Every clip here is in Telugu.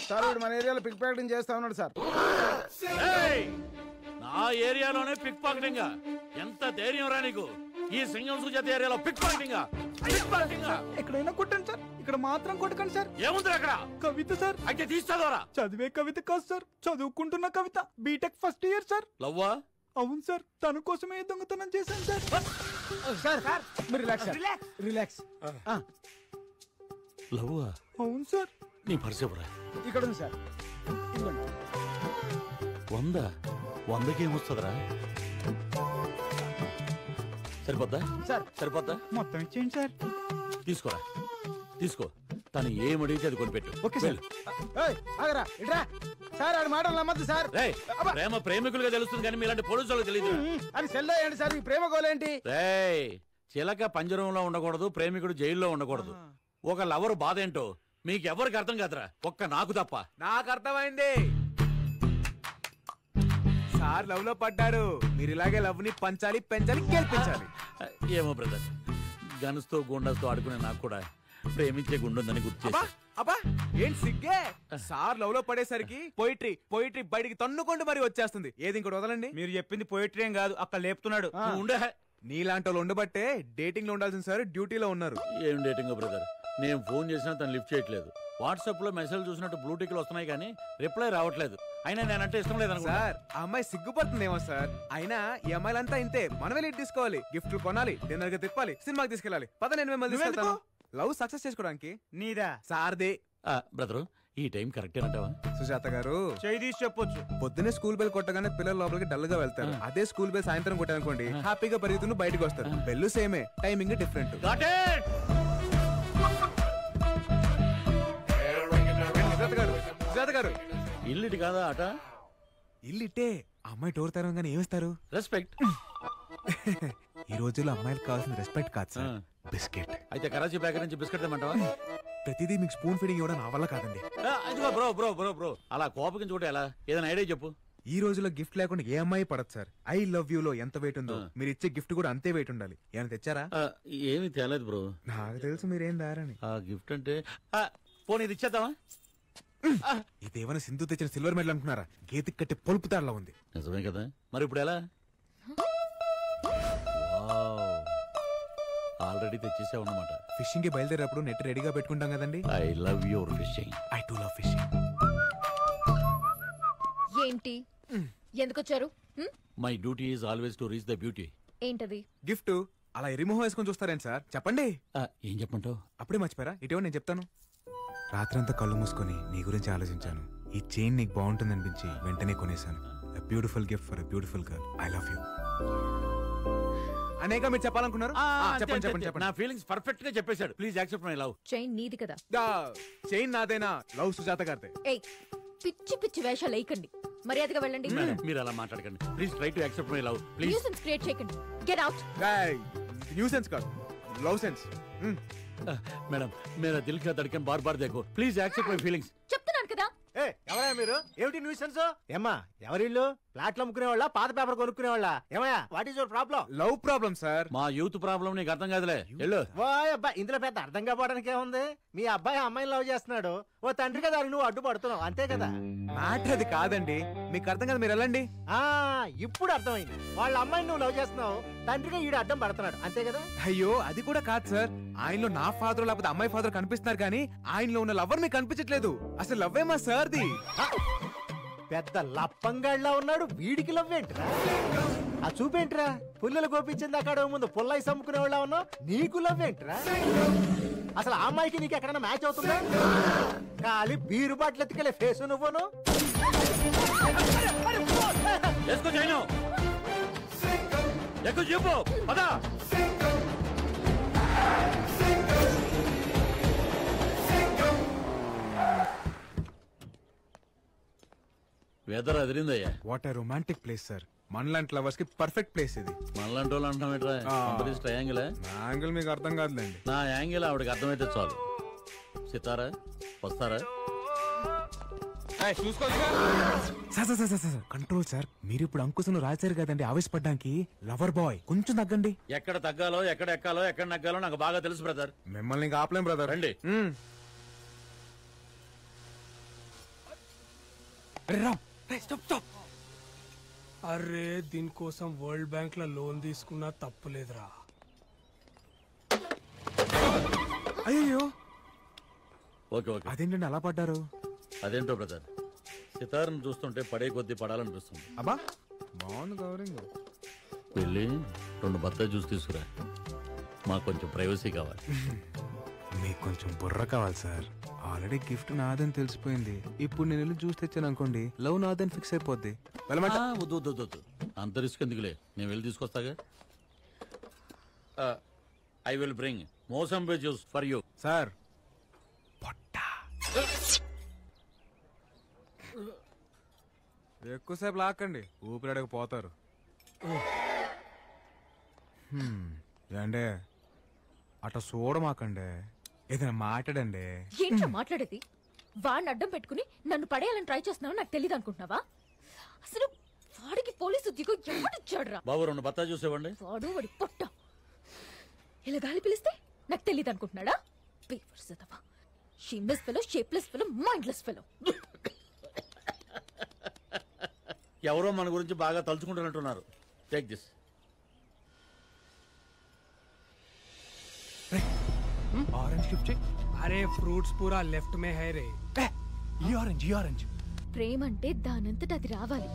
సార్ వీడు మన ఏరియాలో పిక్ ప్యాకెటింగ్ చేస్తా ఉన్నాడు సార్. నా ఏరియాలోనే పిక్ పాకెటింగ్? ఎంత ధైర్యం రా నీకు? ఈ సింగం సుజాత ఏరియాలో పిక్ పాకెటింగ్? ఎక్కడైనా కొట్టండి సార్, ఇక్కడ మాత్రం కొట్టకండి సార్. ఏముంది అక్కడ? కవిత సార్. అయితే తీస్తారా? చదివే కవిత కాదు సార్, చదువుకుంటున్న కవిత, బీటెక్ ఫస్ట్ ఇయర్ సార్. లవ్వా? అవును సార్, తన కోసమే దొంగతనం చేశాను సార్. సార్ సార్ మీరు రిలాక్స్ రిలాక్స్. లవ్వా? అవును సార్. నీ పరిచయరా? ఇక్కడ ఉంది సార్. 100కి ఏమొస్తుందిరా? సరిపోద్దా సార్? సరిపోద్దా? మొత్తం ఇచ్చేయండి సార్. తీసుకోరా, తీసుకో. తను ఏమడిగితే అది కొనిపెట్టు. Okay sir. ఆగరా ఇట్రా సార్, ఆడి మాటలు నమ్మద్దు సార్. ప్రేమ ప్రేమికులుగా తెలుస్తుంది కానీ మీలాంటి పోలీసులకు తెలియదు. అది సెల్ అయ్యండి సార్, ఈ ప్రేమ గోలేంటి? చిలక పంజరంలో ఉండకూడదు, ప్రేమికుడు జైల్లో ఉండకూడదు. ఒక లవర్ బాధ ఏంటో మీకెవరికి అర్థం కాదురా, ఒక్క నాకు తప్ప. నాకు అర్థమైంది. సార్ లవ్ లో పడ్డారు, మీరు ఇలాగే లవ్ ని పంచాలి, పెంచాలి, గెలిపించాలి. ఏమో బ్రదర్, గనుస్తో గుండస్తో ఆడుకునే నాకు కూడా ప్రేమించే గుండుందని గుర్తు చేశా. అబ్బా ఏం సిగ్గే. సార్ లవ్ లో పడేసరికి పోయిట్రీ పోయిట్రీ బయటికి తన్నుకుంటూ మరి వచ్చేస్తుంది. ఏది ఇంకోటి వదలండి. మీరు చెప్పింది పోయిటరీ ఏం కాదు, అక్కడ లేపుతున్నాడు. నీలాంటి వాళ్ళు ఉండబట్టే డేటింగ్ లో ఉండాల్సిన సార్ డ్యూటీలో ఉన్నారు. ఏం డేటింగ్ బ్రదర్? నేను ఫోన్ చేసినా తను లిఫ్ట్ చేయట్లేదు. వాట్సాప్ లో మెసేజ్ చూసినట్టు బ్లూటిక్లు వస్తున్నాయి కానీ రిప్లై రావట్లేదు. అయినా నేనంటే ఇష్టం లేదు సార్. ఆ అమ్మాయి సిగ్గుపడుతుందేమో సార్. అయినా ఈ అమ్మాయిలంతా ఇంతే. మనమే లీడ్ తీసుకోవాలి, గిఫ్ట్లు కొనాలి, డిన్నర్ గా తిప్పాలి, సినిమాకి తీసుకెళ్ళాలి. పద నేను మిమ్మల్ని తీసుకెళ్తాను. లవ్ సక్సెస్ చేసుకోవడానికి. నీదా? సార్దే. బ్రదరు ఈ టైం కరెక్టే అంటావా? సుజాత గారు చేయి తీసి చెప్పొచ్చు. పొద్దున్నే స్కూల్ బెల్ కొట్టగానే పిల్లలు లోపలికి డల్ గా వెళ్తారు. అదే స్కూల్ బెల్ సాయంత్రం కొట్టారనుకోండి, హ్యాపీగా పరిగెత్తును బయటకు వస్తారు. బెల్లు సేమే, టైమింగ్ డిఫరెంట్. సుజాత గారు ఇల్లు కాదా ఆట? ఇల్లిట్టే. అమ్మాయి డోర్ తెరవగానే ఏమిస్తారు? రెస్పెక్ట్. ఈ రోజుల్లో అమ్మాయిలకు కావాల్సిన రెస్పెక్ట్ కాదు సార్, బిస్కెట్. అయితే కరాచీ బేకరీ నుంచి బిస్కెట్ తెమ్మంటావా? ప్రతిదీ మీకు స్పూన్ ఫీడింగ్ ఇవ్వడం నా వల్ల కాదండి. బ్రో బ్రో బ్రో బ్రో అలా కోపకించుకుంటే ఎలా? ఏదైనా ఐడియా చెప్పు. ఈ రోజుల్లో గిఫ్ట్ లేకుండా ఏ అమ్మాయి పడదు సార్. ఐ లవ్ యూ లో ఎంత వెయిట్ ఉందో మీరు ఇచ్చే గిఫ్ట్ కూడా అంతే వెయిట్ ఉండాలి. ఏమైనా తెచ్చారా? ఏమీ తేలేదు బ్రో. నాకు తెలుసు మీరేం దారని. ఆ గిఫ్ట్ అంటే పోనీ ఇది ఇచ్చేద్దామా? ఇదేమైనా సింధు తెచ్చిన సిల్వర్ మెడల్ అనుకున్నారా? గీతికి కట్టి పొలుపు తాడలా ఉంది. నిజమే కదా, మరి ఇప్పుడు ఎలా? ఆల్రెడీ తెచ్చేసావు అన్నమాట. ఫిషింగ్ కి బయలుదేరేటప్పుడు నెట్ రెడీగా పెట్టుకుంటాం కదండి. I love your fishing. I to love fishing. ఏంటి ఎందుకు వచ్చారు? My duty is always to reach the beauty. ఏంటది? గిఫ్ట్. అలా ఎరిమోహం వేసుకొని చూస్తారేంటి సార్? చెప్పండి. ఏం చెప్పంటావు? అప్పుడే మర్చిపోయారా? ఇటీవల నేను చెప్తాను. రాత్రంతా కళ్ళు మూసుకొని నీ గురించి ఆలోచించాను. ఈ చైన్ నీకు బాగుంటుంది అనిపించి వెంటనే కొనేశాను. A beautiful gift for a beautiful girl. I love you. అనేక మీరు చెప్పాలనుకున్నారు? చెప్పండి చెప్పండి చెప్పండి. నా ఫీలింగ్స్ పర్ఫెక్ట్ గా చెప్పేశాడు. Please accept my love. Chain నీది కదా? చైన్ నాదేనా? లవ్ సుజాత గారిదే. ఏయ్ పిచ్చి పిచ్చి వేషాలు వేయకండి, మర్యాదగా వెళ్ళండి. మీరు అలా మాట్లాడకండి. Please try to accept my love. Please. Nuisance create చేయకండి. Get out. న్యూసెన్స్ కాదు, లవ్ సెన్స్. మేడం మేరా దిల్ కా ధడ్కన్ బార్ బార్ దేఖో. Please accept my feelings. చెప్తున్నాను కదా. ఎవరా మీరు? ఏమిటి న్యూసెన్స్? ఏమ్మా ఎవరిల్లు? ఫ్లాట్లు అమ్ముకునే వాళ్ళ, పాత పేపర్ కొనుక్కునే వాళ్ళ? ఏమయ్యా what is your problem? Love problem sir. మా యూత్ ప్రాబ్లం నీకు అర్థం కాదులే. వెళ్ళు. ఓయ్ అబ్బాయి, ఇందులో పెద్ద అర్థం కావడానికి ఏముంది? మీ అబ్బాయి అమ్మాయిని లవ్ చేస్తున్నాడు, ఓ తండ్రి కదా నువ్వు అడ్డుపడుతున్నావు, అంతే కదా. మ్యాటర్ అది కాదండి, మీకు అర్థం కదా, మీరు వెళ్ళండి. ఇప్పుడు అర్థమైంది. వాళ్ళ అమ్మాయిని నువ్వు లవ్ చేస్తున్నావు, తండ్రిగా ఈడు అడ్డం పడుతున్నాడు, అంతే కదా. అయ్యో అది కూడా కాదు సార్. ఆయనలో నా ఫాదర్ లేకపోతే అమ్మాయి ఫాదర్ కనిపిస్తున్నారు కానీ ఆయనలో ఉన్న లవర్ మీకు కనిపించట్లేదు. అసలు లవ్ ఏమా సార్ది? పెద్ద లప్పంగాళ్ళ ఉన్నాడు, వీడికి లవ్ ఏంట్రా? ఆ చూపేంట్రా? పుల్లలు గోపించింది అక్కడ ముందు పుల్లయి సమ్ముకునే వాళ్ళ ఉన్నావు, నీకు లవ్ ఏంట్రా? అసలు ఆ అమ్మాయికి నీకు ఎక్కడైనా మ్యాచ్ అవుతుందా? ఖాళీ బీరు బాటిల్ ఎత్తుకెళ్ళే ఫేస్ నువ్వును. వెదర్ అదిరిందయ్యా. What a romantic place sir. మనలాంటి లవర్స్ కి పర్ఫెక్ట్ ప్లేస్ ఇది. మనలాంటి వాళ్ళు అంటున్నాం. ట్రయాంగిల్ యాంగిల్ మీకు అర్థం కాదులేండి. నా యాంగిల్ ఆవిడకి అర్థమైతే చాలు. సితారా వస్తారా? Control sir. మీరు ఇప్పుడు అంకుశను రాశారు కదండి ఆవేశపడ్డానికి. లవర్ బాయ్ కొంచెం తగ్గండి. ఎక్కడ తగ్గాలో ఎక్కడ ఎక్కాలో ఎక్కడ నగ్గాలో నాకు బాగా తెలుసు బ్రదర్. మిమ్మల్ని ఆపలేం బ్రదర్. రండి. అరే దీనికోసం వరల్డ్ బ్యాంక్ లో లోన్ తీసుకున్నా తప్పులేదురా. అయ్యో ఓకే ఓకే. అదేంటండి అలా పడ్డారు? అదేంటో బ్రదర్, సితార్ను చూస్తుంటే పడే కొద్దీ పడాలనిపిస్తుంది. అబ్బా బాగుంది కవరింగ్. వెళ్ళి 2 బత్తాయి జ్యూస్ తీసుకురా, మాకు కొంచెం ప్రైవసీ కావాలి. మీకు కొంచెం బుర్ర కావాలి సార్. ఆల్రెడీ గిఫ్ట్ నాదని తెలిసిపోయింది. ఇప్పుడు నేను వెళ్ళి జ్యూస్ తెచ్చాను అనుకోండి, లవ్ నాదని ఫిక్స్ అయిపోద్ది. వద్దు వద్దు వద్దు, అంత రిస్క్ ఎందుకులే, నేను వెళ్ళి తీసుకొస్తాగా. I will bring mosambi juice for you. Sir ఎక్కువసేపు లాక్కండి, ఊపిరాడకపోతారు. ఏండే అట్ట చూడమాకండి, ఏదైనా మాట్లాడండి. ఏంట్రా మాట్లాడేది? వాడిని అడ్డం పెట్టుకుని నన్ను పడేయాలని ట్రై చేస్తున్నావు నాకు తెలియదు అనుకుంటున్నావా? అసలు వాడికి పోలీసు ఉద్యోగం ఎవడిచ్చాడురా? బాబు 2 బత్తాయి జ్యూస్ ఇవ్వండి. వాడి పొట్ట ఇలా గాలి పిలిస్తే నాకు తెలియదు అనుకుంటున్నాడా? Shameless fellow, shapeless fellow, mindless fellow. ఎవరో మన గురించి బాగా తలుచుకుంటున్నట్టున్నారు. Take this. Orange gift. అరే ఫ్రూట్స్ పూరా లెఫ్ట్ మే హై రే. ఈ ఆరెంజ్. ప్రేమ అంటే దానంతట అది రావాలి.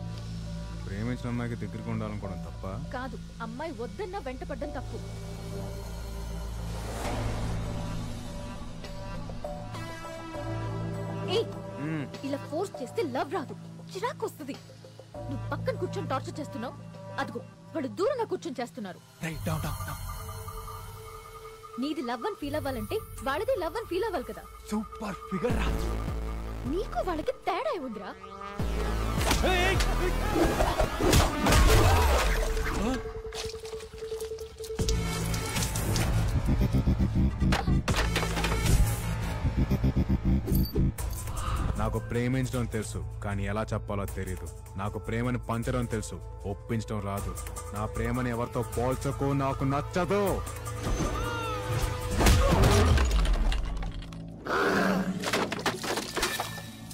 ప్రేమించిన అమ్మాయికి దగ్గరికి ఉండాలనుకోవడం తప్ప కాదు, అమ్మాయి వద్దన్నా వెంట పడ్డం తప్పు. ఇలా ఫోర్స్ చేస్తే లవ్ రాదు, చిరాకు వస్తుంది. నువ్వు పక్కన కూర్చొని టార్చర్ చేస్తున్నావు, అదిగో వాళ్ళు దూరంగా కూర్చొని చేస్తున్నారు. నీది లవ్ అని ఫీల్ అవ్వాలంటే వాళ్ళది లవ్ అని ఫీల్ అవ్వాలి కదా. Super figure. నీకు వాళ్ళకి తేడా ఏముందిరా? నాకు ప్రేమించడం తెలుసు, కానీ ఎలా చెప్పాలో తెలీదు. నాకు ప్రేమని పంచడం తెలుసు, ఒప్పించడం రాదు. నా ప్రేమని ఎవరితో పోల్చకు, నాకు నచ్చదు.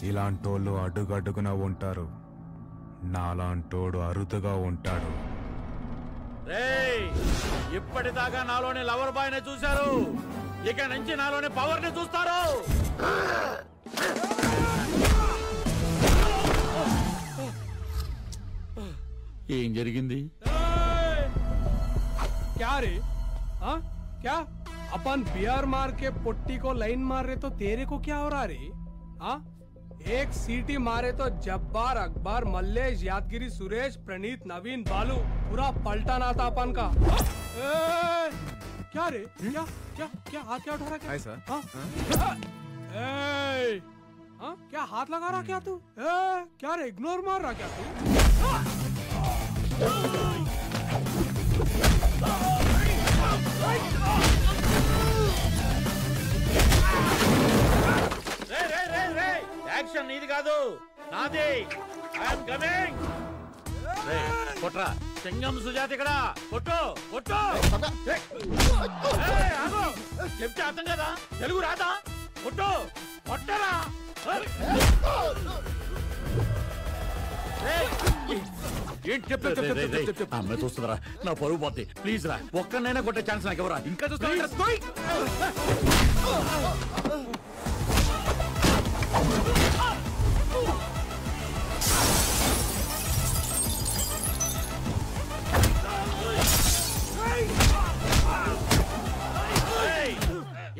ఇలాంటోళ్ళు అడుగడుగున ఉంటారు, నాలాంటోడు అరుదుగా ఉంటాడు. ఇప్పటిదాకా నాలోని లవర్ బాయ్ నే చూశారు, ఇక నుంచి నాలోని పవర్ ని చూస్తారు. ఏం జరిగింది? क्या रे? हाँ क्या? अपन बियर मार के पुट्टी को लाइन मार रहे तो तेरे को क्या हो रहा रे? हाँ एक सीटी मारे तो जब्बार, अकबर, मल्लेश, यादगिरी, सुरेश, प्रणीत, नवीन, बालू पूरा पलटाना था अपन का. क्या रे? क्या क्या क्या हाथ क्या उठा रहा? क्या? Hi sir. हाँ क्या हाथ लगा रहा क्या तू? क्या रे इग्नोर मार रहा क्या तू? యాక్షన్ నీది కాదు, నాది. I'm coming. కొట్రా, సింగం సుజాత ఇక్కడ. కొట్టు కొట్టు. చెప్తే అర్థం కదా, తెలుగు రాదా? కొట్టు కొట్టరా. అమ్మాయి చూస్తుందిరా, నా పరువు పోతే. ప్లీజ్ రా, ఒక్కనైనా కొట్టే ఛాన్స్ నాకు ఎవరా? ఇంకా చూస్తా.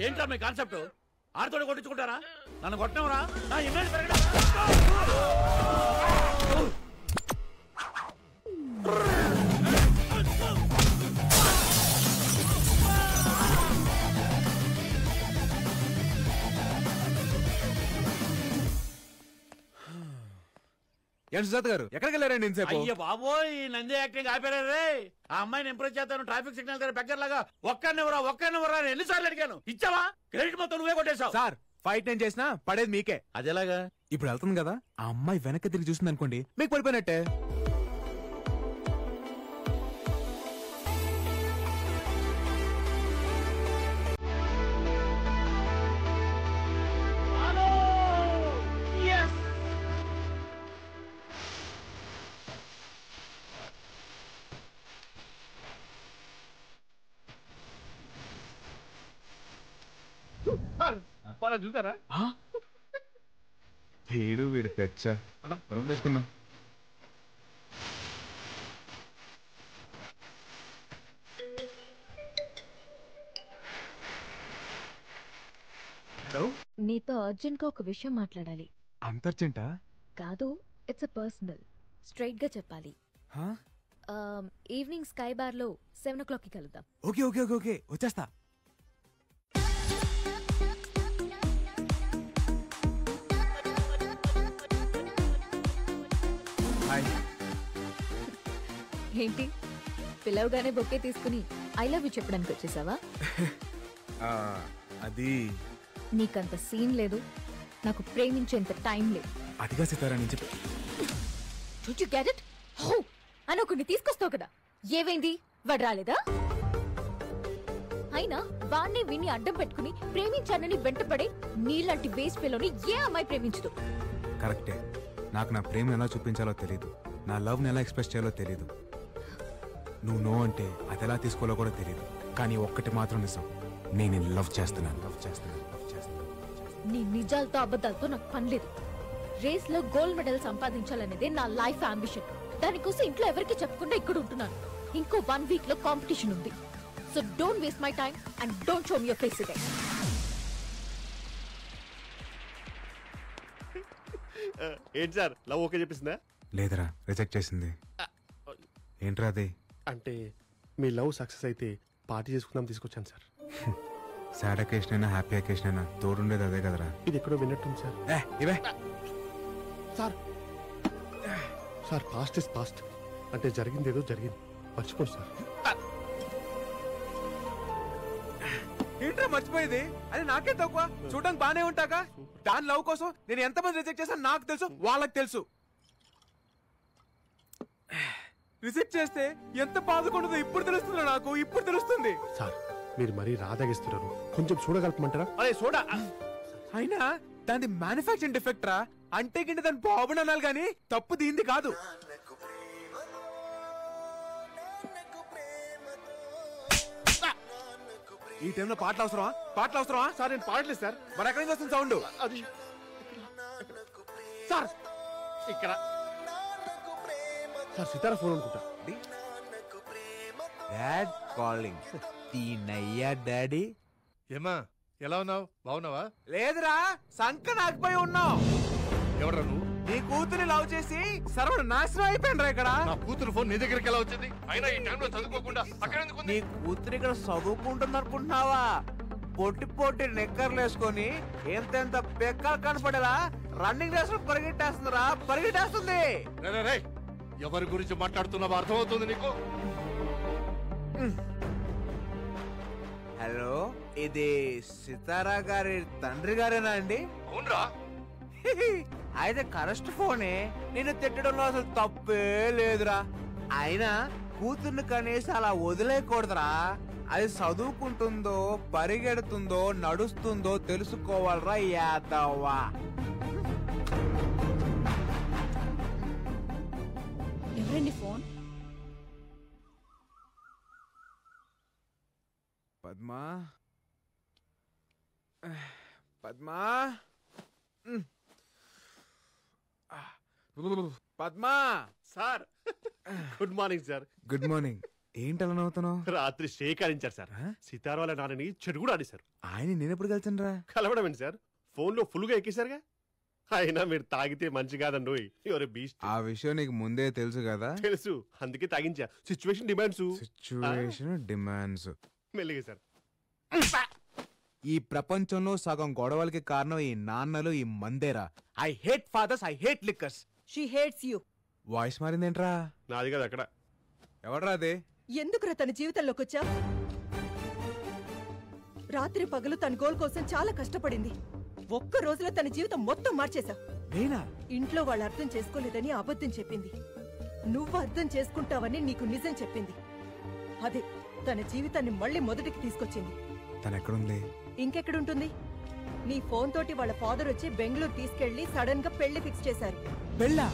ఏంట్రా మీ కాన్సెప్ట్? ఆడతోటి కొట్టించుకుంటారా? నన్ను కొట్టనవరా? నా ఇమేజ్ పెరగడం. ఏం సుజాత గారు, ఎక్కడికి వెళ్ళారండి ఇంతసేపు? అయ్య బాబోయ్, నంది యాక్టింగ్ ఆపేరే. ఆ అమ్మాయిని ఇంప్రెస్ చేస్తాను ట్రాఫిక్ సిగ్నల్ దగ్గర బెగ్గరలాగా. ఒక్కనివరా ఎన్నిసార్లు అడిగాను, ఇచ్చావా? క్రెడిట్ మొత్తం నువ్వే కొట్టేశావు. సార్, ఫైట్ నేను చేసినా పడేది మీకే. అదేలాగా? ఇప్పుడు వెళ్తుంది కదా, ఆ అమ్మాయి వెనక్కి తిరిగి చూసింది అనుకోండి, మీకు పడిపోయినట్టే. అప్పారా చూసారా? వీడు తెచ్చా తీసుకున్నా. నీతో అర్జెంట్ గా ఒక విషయం మాట్లాడాలి. అంత అర్జెంటా? కాదు, ఇట్స్ పర్సనల్. స్ట్రైట్ గా చెప్పాలి. ఈవినింగ్ స్కై బార్ లో 7 o'clock కి కలుద్దాం. ఓకే ఓకే ఓకే ఓకే వచ్చేస్తా. హాయ్. ఏంటి పిలవగానే బొకే తీసుకుని ఐ లవ్ యూ చెప్పడానికి వచ్చేసావా? అది నీకంత సీన్ లేదు, నాకు ప్రేమించేంత టైం లేదు. అదిగా సితారా నుంచి Don't you get it? హో అని ఒకరిని తీసుకొస్తావు కదా, ఏవైంది? వాడు రాలేదా? అయినా వాణ్ణి విని అడ్డం పెట్టుకుని ప్రేమించానని వెంటపడే నీలాంటి వేస్ట్ పిల్లని ఏ అమ్మాయి ప్రేమించదు. కరెక్టే. నాకు నా ప్రేమను ఎలా చూపించాలో తెలీదు, నా లవ్ని ఎలా ఎక్స్ప్రెస్ చేయాలో తెలీదు. నువ్వు నో అంటే అది ఎలా తీసుకోవాలో కూడా తెలీదు. కానీ ఒక్కటి మాత్రం నిజం, నేను లవ్ చేస్తున్నాను. నీ నిజాలతో అబద్ధాలతో నాకు పని లేదు. రేస్ లో గోల్డ్ మెడల్ సంపాదించాలనేదే నా లైఫ్ అంబిషన్. దానికోసం ఇంట్లో ఎవరికి చెప్పకుండా ఇక్కడ ఉంటున్నాను. ఇంకో 1 week లో కాంపిటీషన్ ఉంది. So don't waste my time and don't show me your face today. ఏంటి సార్, లవ్ ఓకే చెప్పేసిందా? లేదరా, రిజెక్ట్ చేసింది. ఏంట్రా అది? అంటే మీ లవ్ సక్సెస్ అయితే పార్టీ చేసుకుందాం తీసుకొచ్చాను సార్. సాడ్ అకేషన్ అయినా హ్యాపీ అకేషన్ అయినా తోడుండేది అదే కదరా. ఇది ఎక్కడో విన్నట్టుంది సార్. ఇవే sir sir past is past. అంటే జరిగింది ఏదో జరిగింది, మర్చిపోండి సార్. ఏంట్రా మర్చిపోయేది? అది నాకే తక్కువ. చూడడానికి బానే ఉంటాక దాని లవ్ కోసం నేను ఎంతమంది రిజెక్ట్ చేశాను నాకు తెలుసు, వాళ్ళకి తెలుసు. రిజెక్ట్ చేస్తే ఎంత బాధకుండదో ఇప్పుడు తెలుస్తుంది నాకు, ఇప్పుడు తెలుస్తుంది. సార్ మీరు మరీ రాదాగిస్తున్నారు, కొంచెం చూడగలపమంటారా? అరే చూడ. అయినా దాని మ్యానుఫాక్చరింగ్ డిఫెక్ట్ రా. అంటే గింటే దాని బాబుని అనాలి గానీ తప్పు దీంది కాదు. ఈ టైంలో పాటలు అవసరమా? పాటలు అవసరమా? సార్ నేను పాడలేదు సార్. మరి ఎక్కడి నుంచి వస్తుంది సౌండ్? అది సార్ ఇక్కడ సార్ సితారా ఫోన్ అనుకుంటా. Dad calling. తీనయ్యా డాడీ. ఏమా ఎలా ఉన్నావు? బాగున్నావా? లేదురా, సంక నాకుపోయి ఉన్నావు. ఎవడ్రా నువ్వు? నీ కూతురి లవ్ చేసి సర్వడు నాశనం అయిపోయినరా ఇక్కడ. నా కూతురు ఫోన్ నీ దగ్గరికి ఎలా వచ్చింది? అయినా ఈ టైంలో చదువుకోకుండా అక్కడ ఎందుకు? నీ కూతురు ఇక్కడ చదువుకుంటుంది అనుకుంటున్నావా? పొట్టి పొట్టి నెక్కర్లు వేసుకొని ఎంతెంత పెక్కలు కనపడేలా రన్నింగ్ రేస్ లో పరిగెట్టేస్తుందిరా, పరిగెట్టేస్తుంది. ఎవరి గురించి మాట్లాడుతున్నావో అర్థమవుతుంది నీకు? హలో, ఇది సితారా గారి తండ్రి గారేనా అండి? అవునరా. అయితే కరెస్ట్ ఫోనే. నేను తిట్టడంలో అసలు తప్పే లేదురా. అయినా కూతుర్ని కనీసం అలా వదిలేయకూడదురా. అది చదువుకుంటుందో పరిగెడుతుందో నడుస్తుందో తెలుసుకోవాలరా యాదవ్వా. ఎవరండి phone? Padma, Padma, Padma. Sir good morning sir. Good morning. ఏంటలా నవ్వుతున్నావు? రాత్రి షేకారించారు సార్. సితార వాళ్ళ నాన్నని చెడు కూడా ఆడేశారు. ఆయన నేనెప్పుడు కలిసాను రా? కలవడం ఏంటి సార్, ఫోన్ లో ఫుల్ గా ఎక్కేశారుగా. అయినా మీరు తాగితే మంచి కాదండి. ఎవరు బీస్ట్. ఆ విషయం నీకు ముందే తెలుసు కదా? తెలుసు, అందుకే తాగించా. Situation demands. Situation demands. మెల్లిగా సార్. ఈ ప్రపంచంలో సగం గొడవలకి కారణం ఈ నాన్నలు, ఈ మందేరా. I hate fathers, I hate liquors. She hates you. Voice మారిందేంట్రా? నాది కదా అక్కడ. ఎవడ్రా అదే? ఎందుకురా తన జీవితంలోకి వచ్చా? రాత్రి పగలు తన గోల్ కోసం చాలా కష్టపడింది. ఒక్క రోజులో తన జీవితం మొత్తం మార్చేశా. నేనా? ఇంట్లో వాళ్ళు అర్థం చేసుకోలేదని అబద్ధం చెప్పింది. నువ్వు అర్థం చేసుకుంటావని నీకు నిజం చెప్పింది. అదే తన జీవితాన్ని మళ్ళీ మొదటికి తీసుకొచ్చింది. తనెక్కడుంది? ఇంకెక్కడుంటుంది? నీ ఫోన్ తోటి వాళ్ళ ఫాదర్ వచ్చి బెంగళూరు తీసుకెళ్లి సడన్ గా పెళ్లి ఫిక్స్ చేశారు. పెళ్ళా?